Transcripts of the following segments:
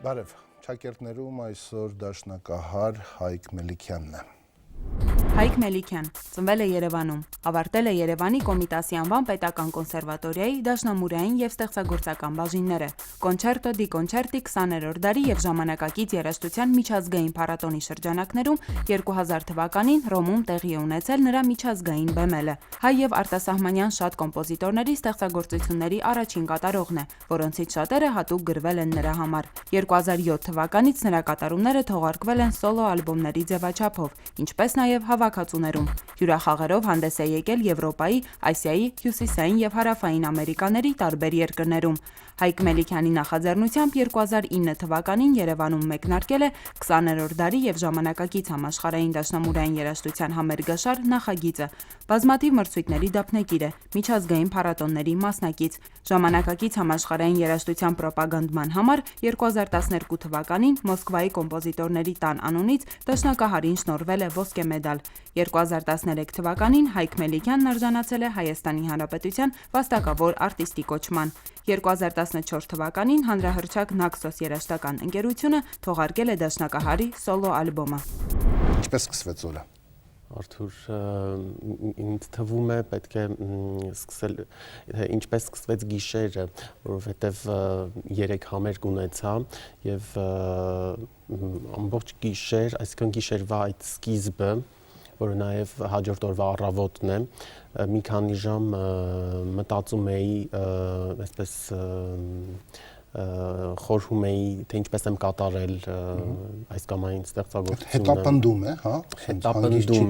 Բարև, Չակերտներում այսօր դաշնակահար Հայկ Մելիքյանն է։ Հայկ Մելիքյան ծնվել է Երևանում, ավարտել է Երևանի Կոմիտասի անվան պետական կոնսերվատորիայի դաշնամուրային և ստեղծագործական բաժինները, Կոնչերտո դի Կոնչերտի 20-րդ դարի և ժամանակակից երաժշտության միջազգային փառատոնի շրջանակներում 2000 թվականին Հռոմում տեղի է ունեցել նրա միջազգային բեմելը։ Հայ և արտասահմանյան շատ կոմպոզիտորների ստեղծագործությունների առաջին կատարողն է, որոնցից շատերը հատուկ գրվել են նրա համար։ 2007 թվականից նրա կատարումները թողարկվել են սոլո ալբոմների ձևաչափով, ինչպես նաև հավաքածուներում։ Հյուրախաղերով հանդես է եկել Եվրոպայի, Ասիայի, Հյուսիսային և Հարավային Ամերիկաների տարբեր երկրներում։ Հայկ Մելիքյանի նախաձեռնությամբ 2009 թվականին Երևանում մեկնարկել է 20-րդ դարի և ժամանակակից համաշխարհային դաշնամուրային երաժշտության համերգաշար նախագիծը։ Բազմաթիվ մրցույթների դափնեկիր է, միջազգային փառատոների մասնակից։ Ժամանակակից համաշխարհային երաժշտության պրոպագանդման համար 2012 թվականին Մոսկվայի կոմպոզիտորների տան անունից դաշնակահարին շնորհվել է ոսկե մեդալ։ 2013 թվականին Հայկ Մելիքյանն արժանացել է Հայաստանի Հանրապետության վաստակավոր արտիստի կոչման։ 2014 թվականին հանրահռչակ Նաքսոս երաժշտական ընկերությունը թողարկել է դաշնակահարի սոլո ալբոմը։ Ինչպես սկսվեց օրը։ Արթուր, ինձ թվում է պետք է սկսել, ինչպես սկսվեց գիշերը, որովհետև 3 համերգ ունեցա և ամբողջ գիշեր, այսինքն գիշերվա այդ սկիզբը, որը նաև հաջորդ օրվա առավոտն է, մի քանի ժամ մտածում էի, այսպես խորհում էի, թե ինչպես եմ կատարել այս կամ այն ստեղծագործությունը։ Հետապնդում է, հա։ Հետապնդում,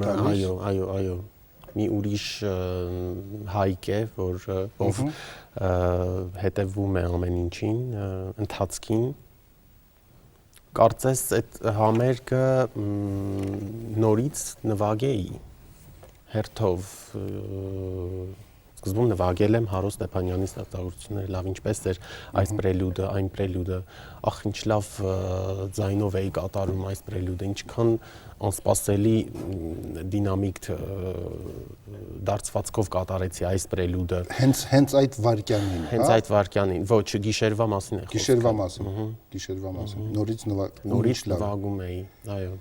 այո, մի ուրիշ Հայկ է, ով հետևում է ամեն ինչին, ընթացքին։ Կարծես այդ համերգը նորից նվագեի հերթով, սկզբում նվագել եմ Հարո Ստեփանյանի ստեղծագործությունները, լավ ինչպես էր այս պրելյուդը, այն պրելյուդը, ախ ինչ լավ ձայնով էի կատարում այս պրելյուդը, ինչքան անսպասելի դինամիկ դարձվածքով կատարեցի այս պրելյուդը։ Հենց այդ վայրկյանին, հենց այդ վայրկյանին, ոչ, գիշերվա մասին է խոսքը։ Գիշերվա մասին։ Նորից նվագում էի, այո։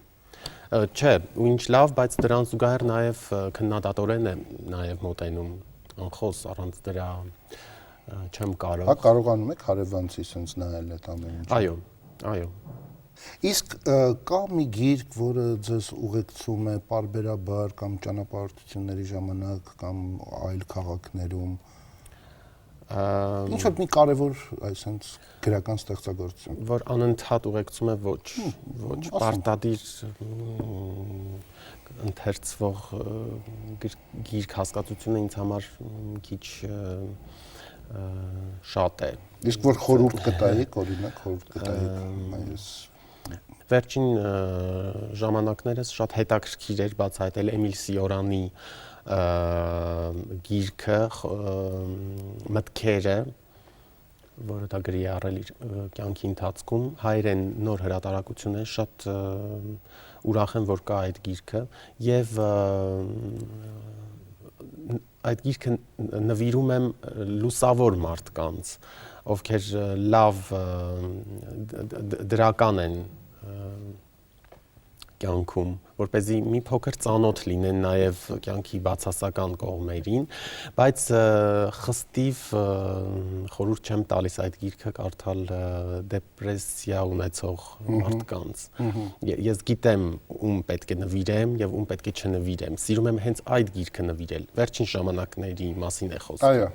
Չէ, ու ինչ լավ, բայց դրան զուգահեռ նաև քննադատորեն է նաև մոտենում, անխոս առանց դրա չեմ կարող։ Հա, կարողանում եք հարևանցի սենց նայել այդ ամեն ինչը։ Այո։ Իսկ կա մի գիրք, որը ձեզ ուղեկցում է պարբերաբար կամ ճանապարհորդությունների ժամանակ կամ այլ քաղաքներում։ Ինչ-որ մի կարևոր այսպես գրական ստեղծագործություն, որ անընդհատ ուղեկցում է ոչ պարտադիր ընթերցվող գիրք հասկացությունը ինձ համար քիչ շատ է։ Իսկ որ խորհուրդ կտայիք, օրինակ խորհուրդ կտայիք։ Վերջին ժամանակներս շատ հետաքրքիր էր բացահայտել Էմիլ Սիորանի գիրքը մտքերը, որը դա գրի է առել իր կյանքի ընթացքում, հայերեն նոր հրատարակություն է, շատ ուրախ եմ, որ կա այդ գիրքը և այդ գիրքը նվիրում եմ լուսավոր մարդկանց, ովքեր լավ դրական են կյանքում, որպեսզի մի փոքր ծանոթ լինեն նաև կյանքի բացասական կողմերին, բայց խստիվ խորհուրդ չեմ տալիս այդ գիրքը կարդալ դեպրեսիա ունեցող մարդկանց։ Ես գիտեմ ում պետք է նվիրեմ և ում պետք է չնվիրեմ։ Սիրում եմ հենց այդ գիրքը նվիրել։ Վերջին ժամանակների մասին է խոսքը։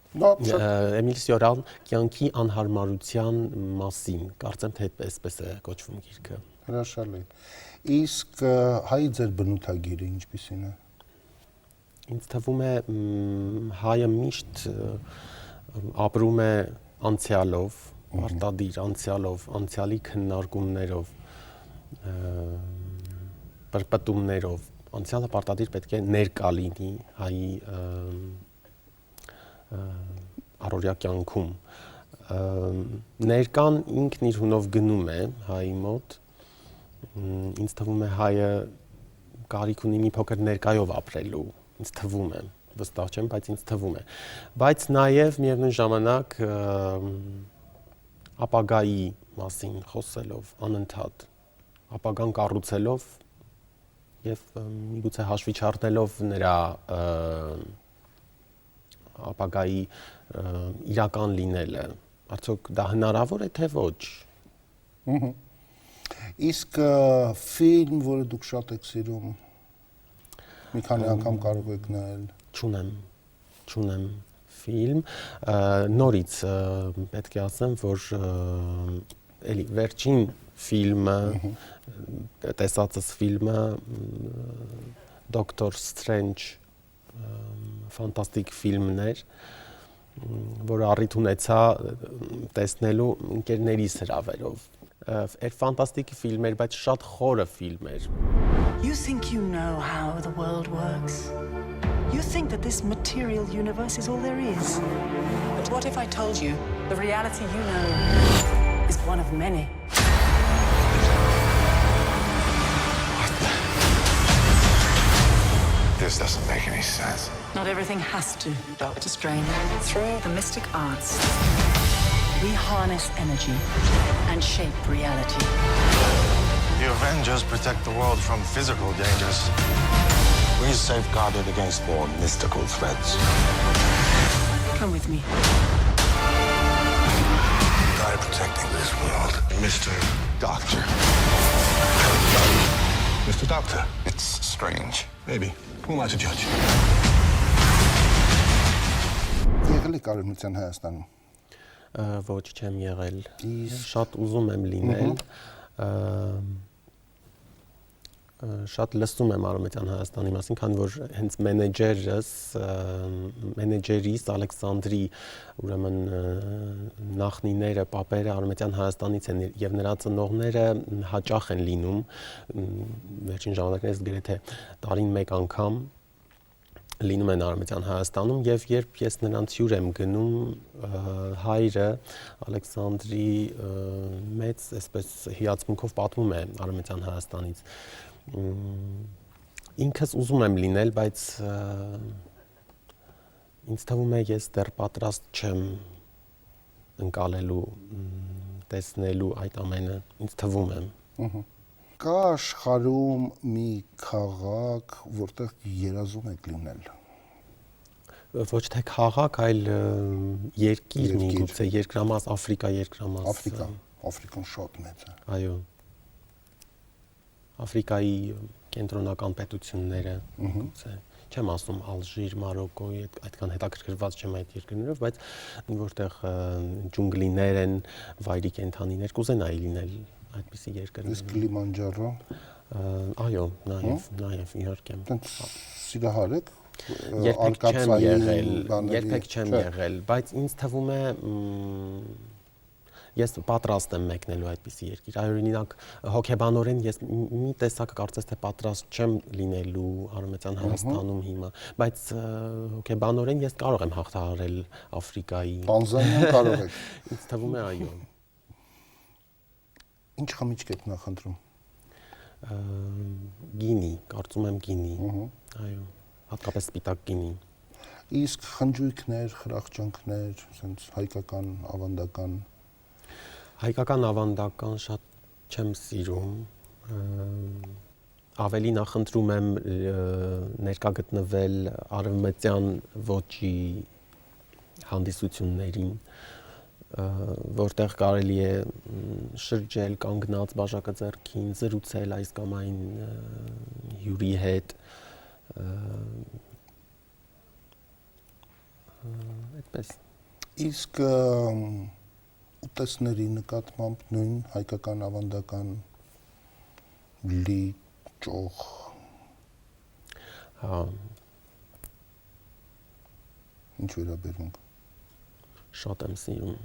Էմիլ Սիորան կյանքի անհարմարության մասին, կարծեմ թե այսպես է կոչվում գիրքը։ Հրաշալի։ Իսկ հայի ձեր բնութագիրը ինչպիսին է։ Ինձ թվում է հայը միշտ ապրում է անցյալով, արտադիր անցյալով, անցյալի քննարկումներով, պրպտումներով, անցյալը պարտադիր պետք է ներկա լինի հայի առօրյա կյանքում։ Ներկան ինքն իր հունով գնում է հայի մոտ, ինձ թվում է հայը կարիք ունի մի փոքր ներկայով ապրելու, ինձ թվում է, վստահ չեմ, բայց ինձ թվում է։ Բայց նաև միևնույն ժամանակ ապագայի մասին խոսելով անընդհատ, ապագան կառուցելով եւ միգուցե հաշվի չառնելով նրա ապագայի իրական լինելը, արդյոք դա հնարավոր է թե ոչ։ Իսկ ֆիլմ, որը դուք շատ եք սիրում, մի քանի անգամ կարող եք նայել։ Չունեմ ֆիլմ, նորից պետք է ասեմ, որ էլի վերջին ֆիլմը, տեսածս ֆիլմը Doctor Strange ֆանտաստիկ ֆիլմն էր, որը առիթ ունեցա տեսնելու ընկերներիս հրավերով։ Էր ֆանտաստիկ ֆիլմ էր, բայց շատ խորը ֆիլմ էր։ You think you know how the world works? You think that this material universe is all there is? But what if I told you the reality you know is one of many? This doesn't make any sense. Not everything has to, Doctor Strange. Through the mystic arts, we harness energy and shape reality. The Avengers protect the world from physical dangers. We safeguard it against more mystical threats. Come with me. Guy protecting this world, Mr. Doctor. Mr. Doctor. It's strange. Maybe. Who am I to judge? Եղել եք Արևմտյան Հայաստանում։ Ոչ չեմ եղել։ Շատ ուզում եմ լինել։ Շատ լսում եմ Արևմտյան Հայաստանի մասին, քանի որ հենց մենեջերիս Ալեքսանդրի ուրեմն նախնիները, պապերը Արևմտյան Հայաստանից են եւ նրա ծնողները հաճախ են լինում վերջին ժամանակներս գրեթե տարին մեկ անգամ լինում են Արևմտյան Հայաստանում եւ երբ ես նրանց հյուր եմ գնում հայրը Ալեքսանդրի մեծ այսպես հիացմունքով պատմում է Արևմտյան Հայաստանից ինքս ուզում եմ լինել, բայց ինձ թվում է ես դեռ պատրաստ չեմ ընկալելու, տեսնելու այդ ամենը, ինձ թվում է։ Կա աշխարհում մի քաղաք, որտեղ երազում եք լինել։ Ոչ թե քաղաք, այլ երկիր, միգուցե երկրամաս, Աֆրիկա երկրամաս։ Աֆրիկան շատ մեծ է։ Այո։ Աֆրիկայի կենտրոնական պետությունները, գուցե չեմ ասում Ալժիր, Մարոկոյի, այդքան հետաքրքրված չեմ այդ երկրներով, բայց որտեղ ջունգլիներ են, վայրի կենդանիներ, կուզենայի լինել այդպիսի երկրներում։ Իսկ Կիլիմանջարո։ Այո, նաև իհարկե։ Դրանց սիրահար եք։ Երբեք չեմ եղել, բայց ինձ թվում է ես պատրաստ եմ մեկնելու այդպիսի երկիր։ Այո, օրինակ հոգեբանորեն ես մի տեսակ կարծես թե պատրաստ չեմ լինելու Արևմտյան Հայաստանում հիմա, բայց հոգեբանորեն ես կարող եմ հաղթահարել Աֆրիկայի։ Տանզանիան կարող եք։ Ինձ թվում է այո։ Ինչ խմիչք եք նախընտրում։ Գինի, կարծում եմ գինի։ Այո, հատկապես սպիտակ գինի։ Իսկ խնջույքներ, խրախճանքներ, ասենց հայկական, ավանդական։ Հայկական ավանդական շատ չեմ սիրում, ավելի նախընտրում եմ ներկա գտնվել արևմտյան ոճի հանդիսություններին, որտեղ կարելի է շրջել, կանգնած բաժակը ձեռքին, զրուցել այս կամ այն հյուրի հետ, այդպես։ Իսկ ուտեստների նկատմամբ նույն հայկական ավանդական լի ճոխ։ Հա։ Ինչ վերաբերում։ Շատ եմ սիրում։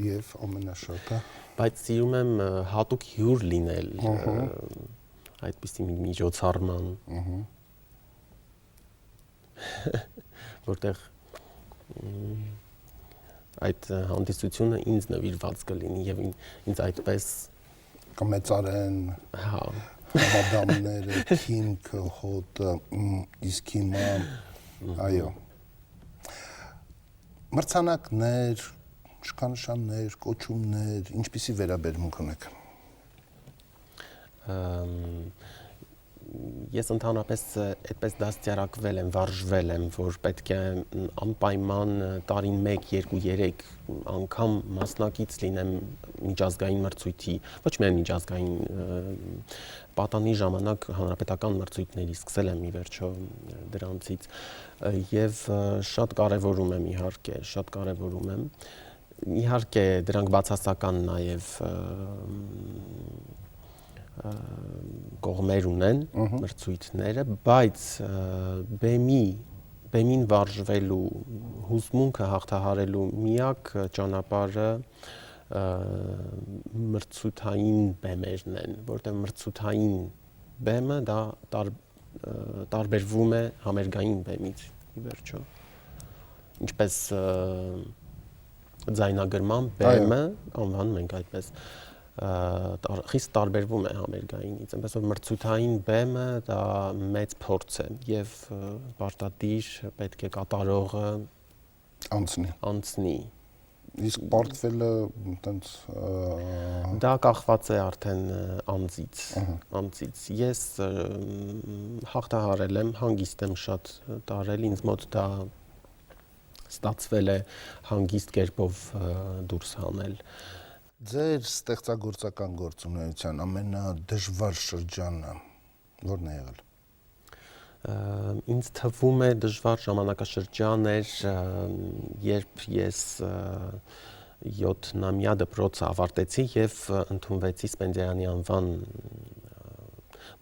Եվ ամենաշատը։ Բայց սիրում եմ հատուկ հյուր լինել այդպիսի մի միջոցառման։ Որտեղ այդ հանդիսությունը ինձ նվիրված կլինի եւ ինձ այդպես կմեծարեն հա մադամները, քինքը, հոտը, իսկ հիմա այո։ Մրցանակներ, շքանշաններ, կոչումներ, ինչպիսի վերաբերմունք ունեք։ Ես ընդհանրապես այդպես դաստիարակվել եմ, վարժվել եմ, որ պետք է անպայման տարին 1, 2, 3 անգամ մասնակից լինեմ միջազգային մրցույթի, ոչ միայն միջազգային պատանի ժամանակ հանրապետական մրցույթների սկսել եմ ի վերջո դրանցից եւ շատ կարեւորում եմ իհարկե, շատ կարեւորում եմ։ Իհարկե դրանք բացասական նաեւ կողմեր ունեն մրցույթները, բայց բեմին վարժվելու հուզմունքը հաղթահարելու միակ ճանապարհը մրցութային բեմերն են, որտեղ մրցութային բեմը դա տարբերվում է համերգային բեմից ի վերջո։ Ինչպես ձայնագրման բեմը, անվանում ենք այդպես, խիստ տարբերվում է համերգայինից, այնպես որ մրցութային բեմը դա մեծ փորձ է եւ պարտադիր պետք է կատարողը անցնի։ Իսկ պարտվելը տենց դա կախված է արդեն անձից։ Ես հաղթահարել եմ, հանգիստ եմ շատ տարել, ինձ մոտ դա ստացվել է հանգիստ կերպով դուրս հանել։ Ձեր ստեղծագործական գործունեության ամենադժվար շրջանը ո՞րն է եղել։ Ինձ թվում է դժվար ժամանակաշրջան էր, երբ ես 7-ամյա դպրոցը ավարտեցի եւ ընդունվեցի Սպենդիարյանի անվան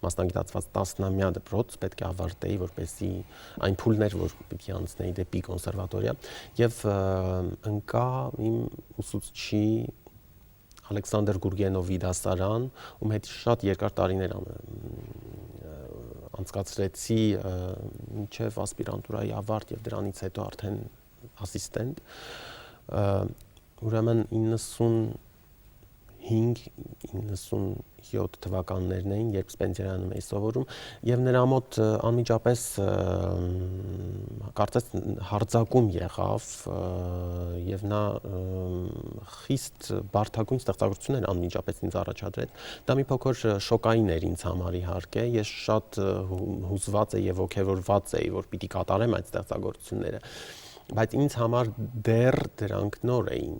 մասնագիտացված 10-ամյա դպրոց պետք է ավարտեի, որպեսզի այն փուլն էր, որ պիտի անցնեի դեպի կոնսերվատորիա եւ ընկա իմ ուսուցչի Ալեքսանդր Գուրգենովի դասարան, ում հետ շատ երկար տարիներ անցկացրեցի մինչև ասպիրանտուրայի ավարտ եւ դրանից հետո արդեն ասիստենտ։ Ուրեմն 95-97 թվականներն էին, երբ Սպենդիարյանում էի սովորում, եւ նրա մոտ անմիջապես կարծես հարձակում եղավ եւ նա խիստ բարդագույն ստեղծագործություններ անմիջապես ինձ առաջադրեց։ Դա մի փոքր շոկային էր ինձ համար իհարկե, ես շատ հուզված եի եւ ոգևորված էի, որ պիտի կատարեմ այդ ստեղծագործությունները, բայց ինձ համար դեռ դրանք նոր էին։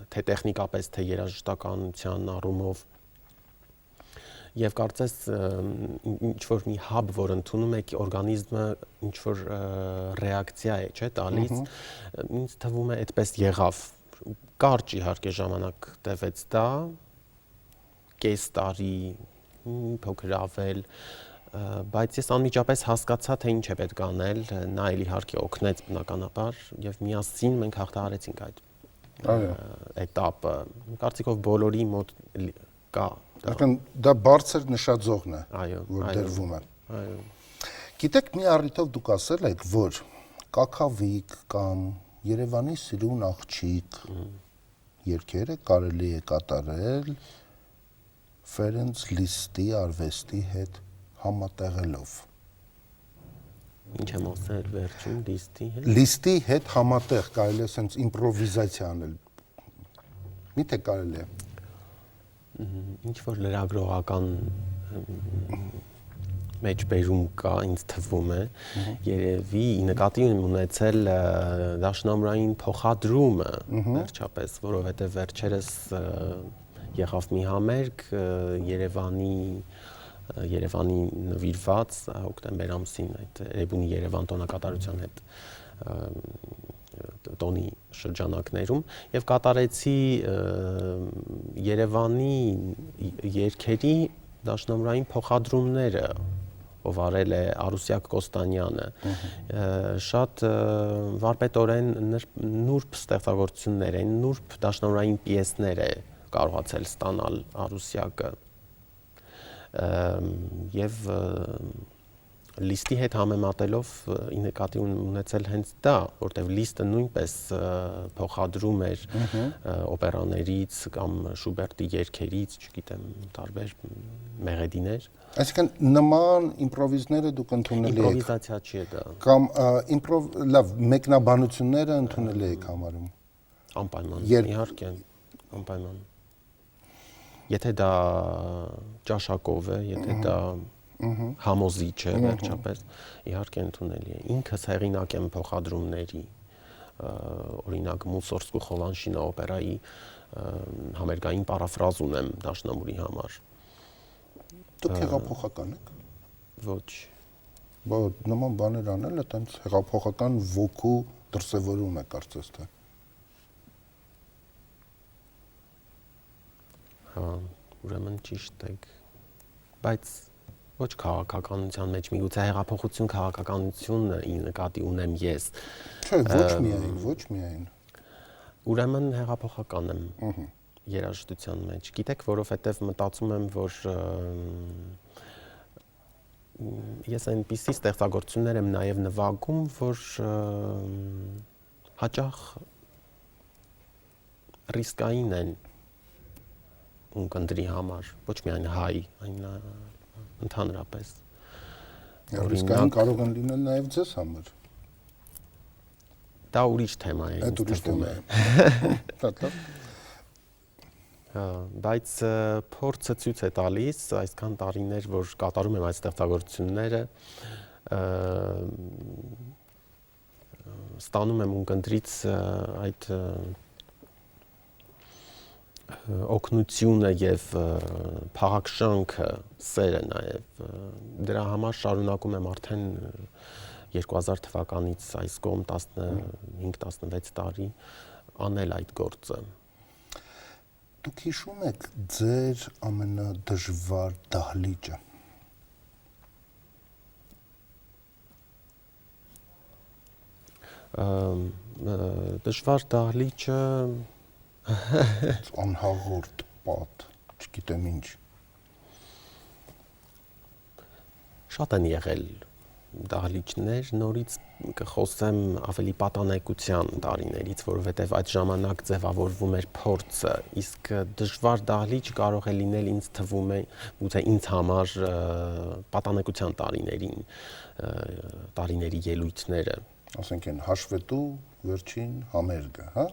Թե տեխնիկապես, թե երաժշտականության առումով եւ կարծես ինչ որ մի հաբ, որ ընդունում եք, օրգանիզմը ինչ որ ռեակցիա է, չէ՞, տալիս, ինձ թվում է այդպես եղավ։ Կարճ իհարկե ժամանակ տևեց դա, կես տարի, փոքր ավել, բայց ես անմիջապես հասկացա, թե ինչ է պետք անել, նա էլ իհարկե օգնեց բնականաբար եւ միասին մենք հաղթահարեցինք այդ էտապը։ Կարծիքով բոլորի մոտ կա։ Այսինքն դա բարձր նշաձողն է, Այո, որ դրվում է։ Այո։ Գիտեք, մի առիթով դուք ասել եք, որ Կաքավիկ կամ Երևանի սիրուն աղջիկ երգերը կարելի է կատարել Ֆերենց Լիստի արվեստի հետ համատեղելով։ Ինչ եմ ասել վերջում լիստի հետ։ Լիստի հետ համատեղ կարելի է sense իմպրովիզացիա անել։ Միթե կարելի է։ Ինչ որ լրագրողական մեջբերում կա, ինձ թվում է, երևի նկատի ունեցել դաշնամուրային փոխադրումը վերջապես, որովհետև վերջերս եղավ մի համերգ Երևանի նվիրված հոկտեմբեր ամսին այդ Էրեբունի Երևան տոնակատարության հետ տոնի շրջանակներում եւ կատարեցի Երևանի երգերի դաշնամուրային փոխադրումները, ով արել է Արուսյակ Կոստանյանը, շատ վարպետորեն նուրբ ստեղծագործություններ են, նուրբ դաշնամուրային պիեսներ է կարողացել ստանալ Արուսյակը եւ լիստի հետ համեմատելով ի նկատի ունեցել հենց դա, որտեղ լիստը նույնպես փոխադրում էր օպերաներից կամ Շուբերտի երգերից, չգիտեմ, տարբեր մեղեդիներ։ Այսինքն նման իմպրովիզները դուք ընդունել եք։ Իմպրովիզացիա չի դա։ Կամ լավ, մեկնաբանությունները ընդունել եք համարում։ Անպայման, Երբ- իհարկե, անպայման։ Եթե դա ճաշակով է, եթե դա համոզիչ է, վերջապես, իհարկե ընդունելի է։ Ինքս հեղինակ եմ փոխադրումների, օրինակ Մուսորսկու Խովանշինա օպերայի համերգային պարաֆրազ ունեմ Դաշնամուրի համար։ Դուք հեղափոխական եք։ Ոչ։ Բայց նման բաներ անել է տենց հեղափոխական ոգու դրսևորում է կարծես թե։ Հա, ուրեմն ճիշտ եք։ Բայց ոչ քաղաքականության մեջ միգուցե հեղափոխություն քաղաքականությունը ի նկատի ունեմ ես։ Չէ, ոչ միայն։ Ուրեմն հեղափոխական եմ երաժշտության մեջ։ Գիտեք, որովհետև մտածում եմ, որ ես այնպիսի ստեղծագործություններ եմ նաև նվագում, որ հաճախ ռիսկային են ունկնդրի համար, ոչ միայն հայ, այն ընդհանրապես։ Ռիսկային կարող են լինել նաև ձեզ համար։ Դա ուրիշ թեմա է։ Այդ ուրիշ թեմա է։ Բայց փորձը ցույց է տալիս այսքան տարիներ, որ կատարում եմ այդ ստեղծագործությունները, ստանում եմ ունկնդրից այդ օգնությունը եւ փաղաքշանքը, սերը նաեւ դրա համար շարունակում եմ արդեն 2000 թվականից այս կողմ 15-16 տարի անել այդ գործը։ Դուք հիշում եք ձեր ամենադժվար դահլիճը։ Դժվար դահլիճը անհաղորդ պատ, չգիտեմ ինչ։ Շատ են եղել դահլիճներ, նորից կխոսեմ ավելի պատանեկության տարիներից, որովհետև այդ ժամանակ ձևավորվում էր փորձը, իսկ դժվար դահլիճ կարող է լինել ինձ թվում է, գուցե ինձ համար պատանեկության տարիների ելույթները։ Ասենք են հաշվետու վերջին համերգը, հա?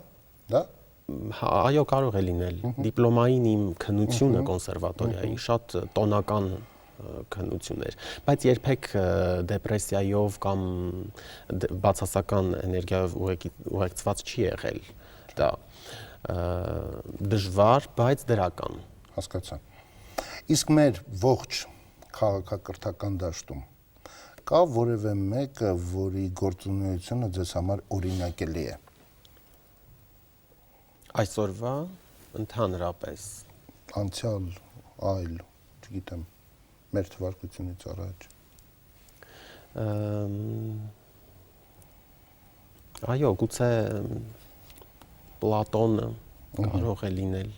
Դա? Այո, կարող է լինել։ Դիպլոմային իմ քննությունը կոնսերվատորիայի շատ տոնական քննություն էր, բայց երբեք դեպրեսիայով կամ բացասական էներգիայով ուղեկցված չի եղել դա դժվար, բայց դրական։ Հասկացա։ Իսկ մեր ողջ քաղաքակրթական դաշտում կա որևէ մեկը, որի գործունեությունը ձեզ համար օրինակելի է։ Այսօրվա ընդհանրապես Անցյալ, այլ, չգիտեմ, մեր թվարկությունից առաջ։ Այո, գուցե Պլատոնը կարող է լինել,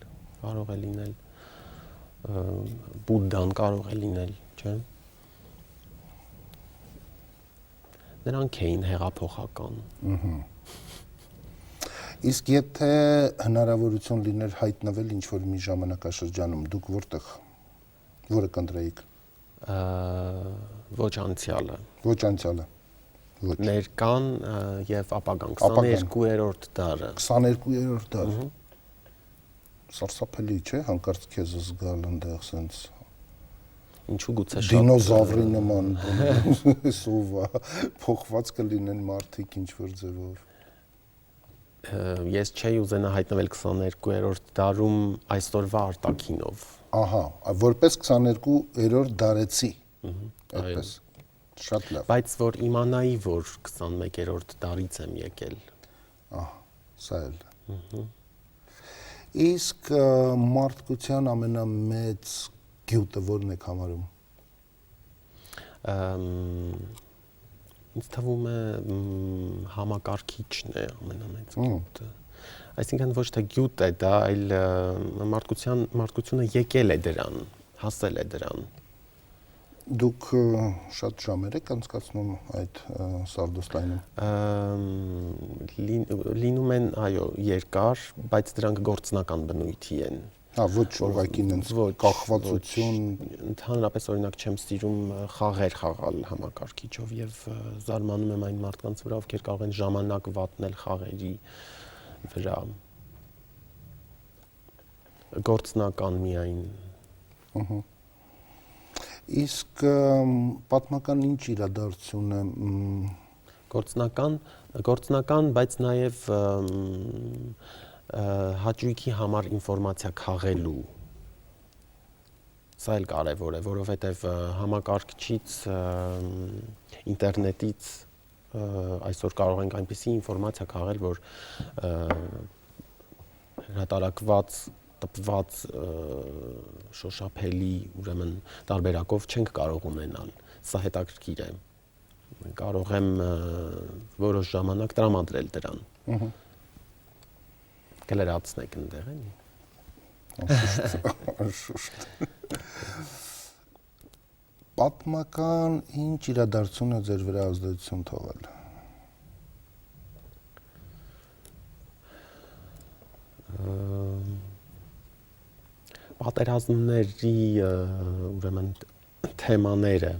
Բուդդան կարող է լինել, չէ՞։ Նրանք էին հեղափոխական։ Իսկ եթե հնարավորություն լիներ հայտնվել ինչ-որ մի ժամանակաշրջանում, դուք որը կընտրեիք։ Ոչ անցյալը։ Ոչ անցյալը։ Ոչ։ Ներկան եւ ապագան 22-րդ դարը։ 22-րդ դար։ Սարսափելի չէ, հանկարծ քեզ զգալ այնտեղ սենց Ինչու գուցե շատ դինոզավրի նման սովա փոխված կլինեն մարդիկ ինչ-որ ձևով։ Ես չէի ուզենա հայտնվել 22-րդ դարում այսօրվա արտաքինով։ Ահա, որպես 22-րդ դարեցի։ Այդպես։ Շատ լավ։ Բայց որ իմանայի, որ 21-րդ դարից եմ եկել։ Ահա, սա էլ։ Իսկ մարդկության ամենամեծ գյուտը որն եք համարում։ Ինձ թվում է համակարգիչն է ամենամեծ գյուտը։ Այսինքն ոչ թե գյուտ է դա, այլ մարդկությունը եկել է դրան, հասել է դրան։ Դուք շատ ժամեր եք անցկացնում այդ Սարդոստայնում։ Լինում են, այո, երկար, բայց դրանք գործնական բնույթի են։ Հա, ոչ ուղղակի նենց կախվածություն։ Ընդհանրապես օրինակ չեմ սիրում խաղեր խաղալ համակարգիչով եւ զարմանում եմ այն մարդկանց վրա, ովքեր կարող են ժամանակ վատնել խաղերի վրա։ Գործնական միայն։ Իսկ պատմական ինչ իրադարձություն է Գործնական, բայց նաև հաճույքի համար ինֆորմացիա քաղելու։ Սա էլ կարևոր է, որովհետև համակարգչից, ինտերնետից այսօր կարող ենք այնպիսի ինֆորմացիա քաղել, որ հրատարակված, տպված, շոշափելի, ուրեմն տարբերակով չենք կարող ունենալ։ Սա հետաքրքիր է։ Կարող եմ որոշ ժամանակ տրամադրել դրան։ Կլրացնեք ընդեղ էլի։ Անշուշտ։ Պատմական ինչ իրադարձություն է ձեր վրա ազդեցություն թողել։ Պատերազմների ուրեմն թեմաները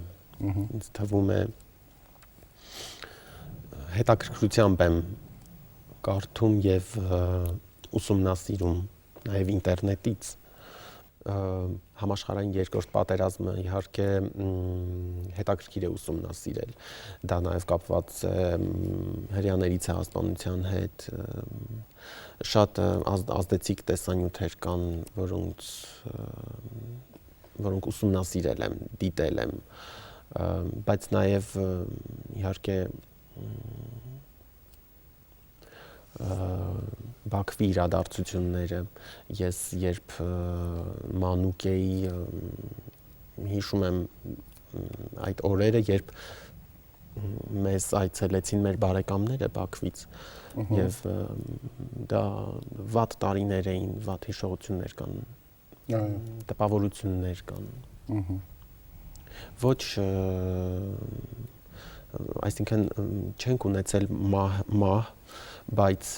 ինձ թվում է հետաքրքրությամբ եմ կարդում եւ ուսումնասիրում նաեւ ինտերնետից համաշխարհային երկրորդ պատերազմը իհարկե հետաքրքիր է ուսումնասիրել դա նաեւ կապված է հрьяաների ցեղասպանության հետ շատ ազդեցիկ տեսանյութեր կան որոնք ուսումնասիրել եմ դիտել եմ բայց նաեւ իհարկե Բաքվի իրադարձությունները ես երբ մանուկ էի հիշում եմ այդ օրերը երբ մեզ այցելեցին մեր բարեկամները Բաքվից եւ դա վատ տարիներ էին վատ հիշողություններ կան տպավորություններ կան ոչ այսինքն չենք ունեցել մահ բայց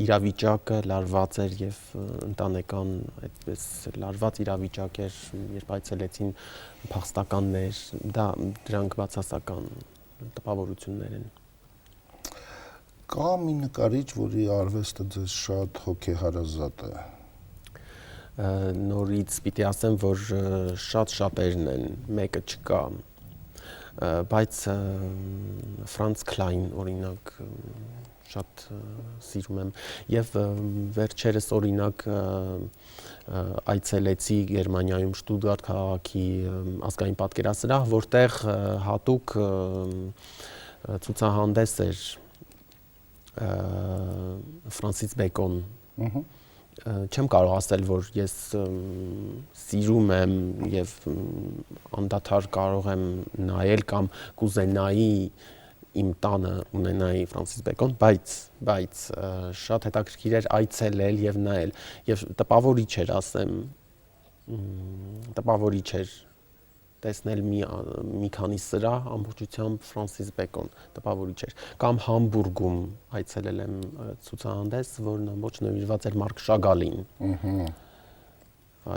իրավիճակը լարված էր եւ ընտանեկան այդպես լարված իրավիճակ էր երբ այցելեցին փախստականներ դրանք բացասական տպավորություններ են Կա մի նկարիչ որի արվեստը ձեզ շատ հոգեհարազատ է նորից պիտի ասեմ որ շատ շատերն են մեկը չկա բայց Ֆրանց Քլայն օրինակ շատ սիրում եմ եւ վերջերս օրինակ այցելեցի Գերմանիայում Շտուտգարտ քաղաքի ազգային պատկերասրահ որտեղ հատուկ ցուցահանդես էր Ֆրանսիս Բեկոն չեմ կարող ասել որ ես սիրում եմ եւ անդադար կարող եմ նայել կամ կուզենայի իմ տանը ունենայի Ֆրանսիս Բեկոն, բայց շատ հետաքրքիր էր այցելել եւ նայել եւ տպավորիչ էր ասեմ տպավորիչ էր տեսնել մի քանի սրահ ամբողջությամբ Ֆրանսիս Բեկոն տպավորիչ էր կամ Համբուրգում այցելել եմ ցուցահանդես որն ամբողջ նվիրված էր Մարկ Շագալին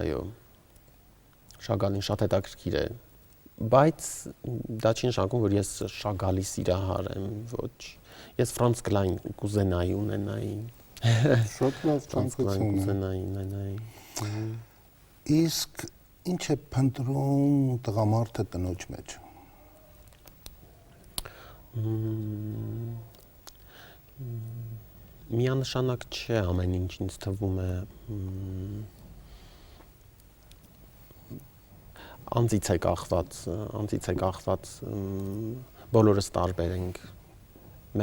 այո Շագալին շատ հետաքրքիր է բայց դա չի նշանակում որ ես Շագալի սիրահար եմ ոչ ես Ֆրանց Կլայն կուզենայի ունենայի շատ լավ ցանկություն ունենայի իսկ ինչ է փնտրում տղամարդը տնոջ մեջ միանշանակ չէ ամեն ինչ ինձ թվում է անձից է կախված բոլորս տարբեր ենք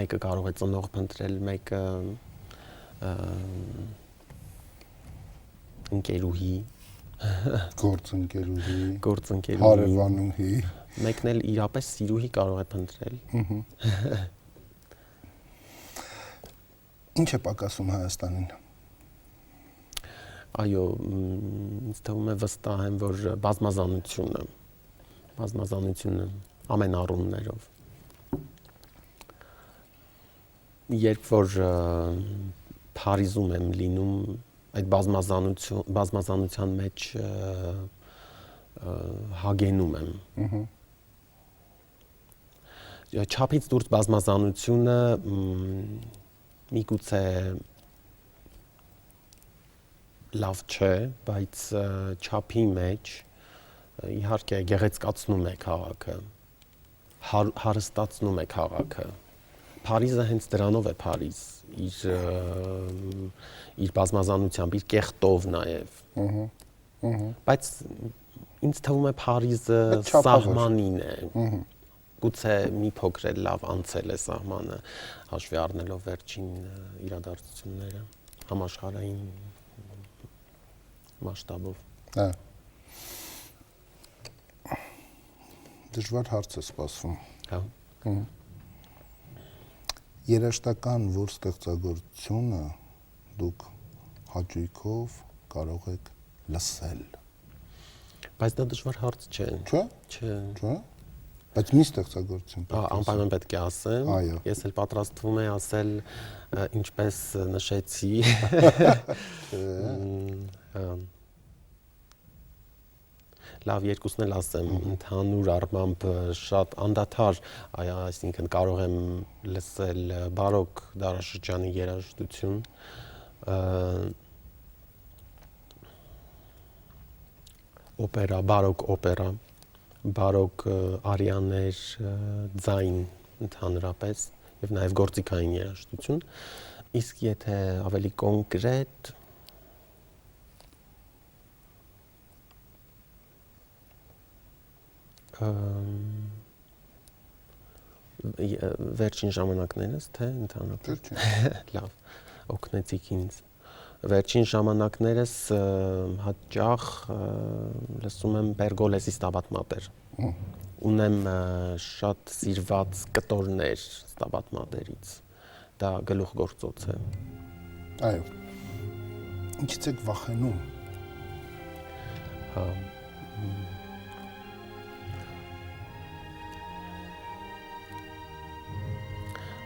մեկը կարող է ծնող փնտրել մեկը ընկերուհի գործընկերուհի հարևանուհի մեկն էլ իրապես սիրուհի կարող է փնտրել Ինչ է պակասում Հայաստանին Այո ինձ թվում է վստահ եմ որ բազմազանությունը ամեն առումներով երբ որ Փարիզում եմ լինում այդ բազմազանության մեջ հագենում եմ չափից դուրս բազմազանությունը միգուցե լավ չէ, բայց չափի մեջ իհարկե գեղեցկացնում է քաղաքը, հարստացնում է քաղաքը։ Փարիզը հենց դրանով է Փարիզ, իր բազմազանությամբ, իր կեղտով նաև։ Բայց ինձ թվում է Փարիզը սահմանին է։ Գուցե մի փոքր էլ լավ անցել է սահմանը, հաշվի առնելով վերջին իրադարձությունները համաշխարհային մասշտաբով։ Հա։ Դժվար հարց է սպասվում։ Հա։ Երաժշտական որ ստեղծագործությունը դուք հաճույքով կարող եք լսել։ Բայց դա դժվար հարց չէ։ Չէ։ Չէ։ Չէ։ Բայց մի ստեղծագործություն պետք է։ Անպայման պետք է ասեմ։ Այո։ Ես էլ պատրաստվում եմ ասել ինչպես նշեցի։ Լավ, երկուսն էլ ասեմ, ընդհանուր առմամբ շատ անդադար, այսինքն կարող եմ լսել բարոկ դարաշրջանի երաժշտություն, օպերա, բարոկ արիաներ, ձայն ընդհանրապես եւ նաեւ գործիքային երաժշտություն, իսկ եթե ավելի կոնկրետ վերջին ժամանակներս թե ընդհանրապես լավ օգնեցիք ինձ վերջին ժամանակներս հաճախ լսում եմ Բերգոլեսի Ստաբատ Մատեր ունեմ շատ սիրված կտորներ Ստաբատ Մատերից դա գլուխգործոց է այո ինչից եք վախենում հա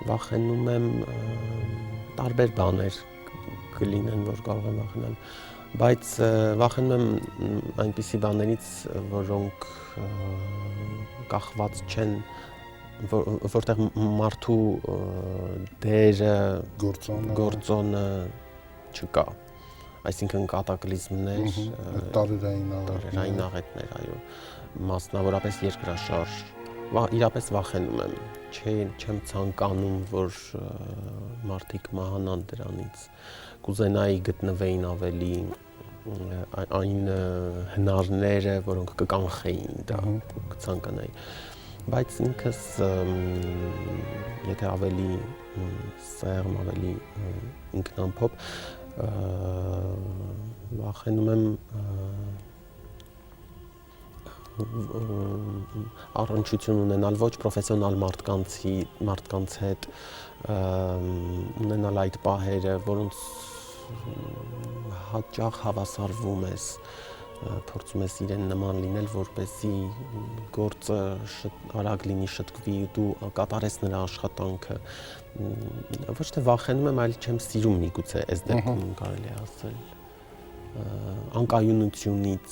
վախենում եմ տարբեր բաներ կլինեն, որ կարող եմ վախենալ, բայց վախենում եմ այնպիսի բաներից, որոնք կախված չեն, որտեղ մարդու դերը, գործոնը չկա, այսինքն կատակլիզմներ, տարերային աղետներ, այո, մասնավորապես երկրաշարժ, իրապես վախենում եմ, չեմ ցանկանում, որ մարդիկ մահանան դրանից, կուզենայի գտնվեին ավելի այն հնարները, որոնք կկանխեին դա, կցանկանայի, բայց ինքս եթե ավելի սեղմ, ավելի ինքնամփոփ, վախենում եմ առնչություն ունենալ ոչ պրոֆեսիոնալ մարդկանց հետ ունենալ այդ պահերը, որոնց հաճախ հավասարվում ես, փորձում ես իրեն նման լինել, որպեսզի գործը արագ լինի, շտկվի, դու կատարես նրա աշխատանքը, ոչ թե վախենում եմ, այլ չեմ սիրում միգուցե այս դեպքում կարելի է ասել, անկայունությունից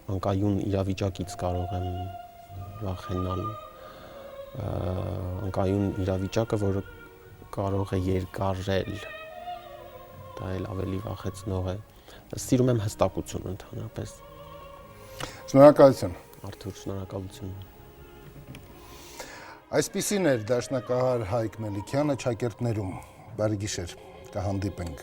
անկայուն իրավիճակից կարող եմ վախենալ, անկայուն իրավիճակը, որը կարող է երկարել, դա էլ ավելի վախեցնող է, սիրում եմ հստակություն ընդհանրապես։ Շնորհակալություն։ Արթուր, շնորհակալություն։ Այսպիսին էր դաշնակահար Հայկ Մելիքյանը Չակերտներում, բարի գիշեր, կհանդիպենք։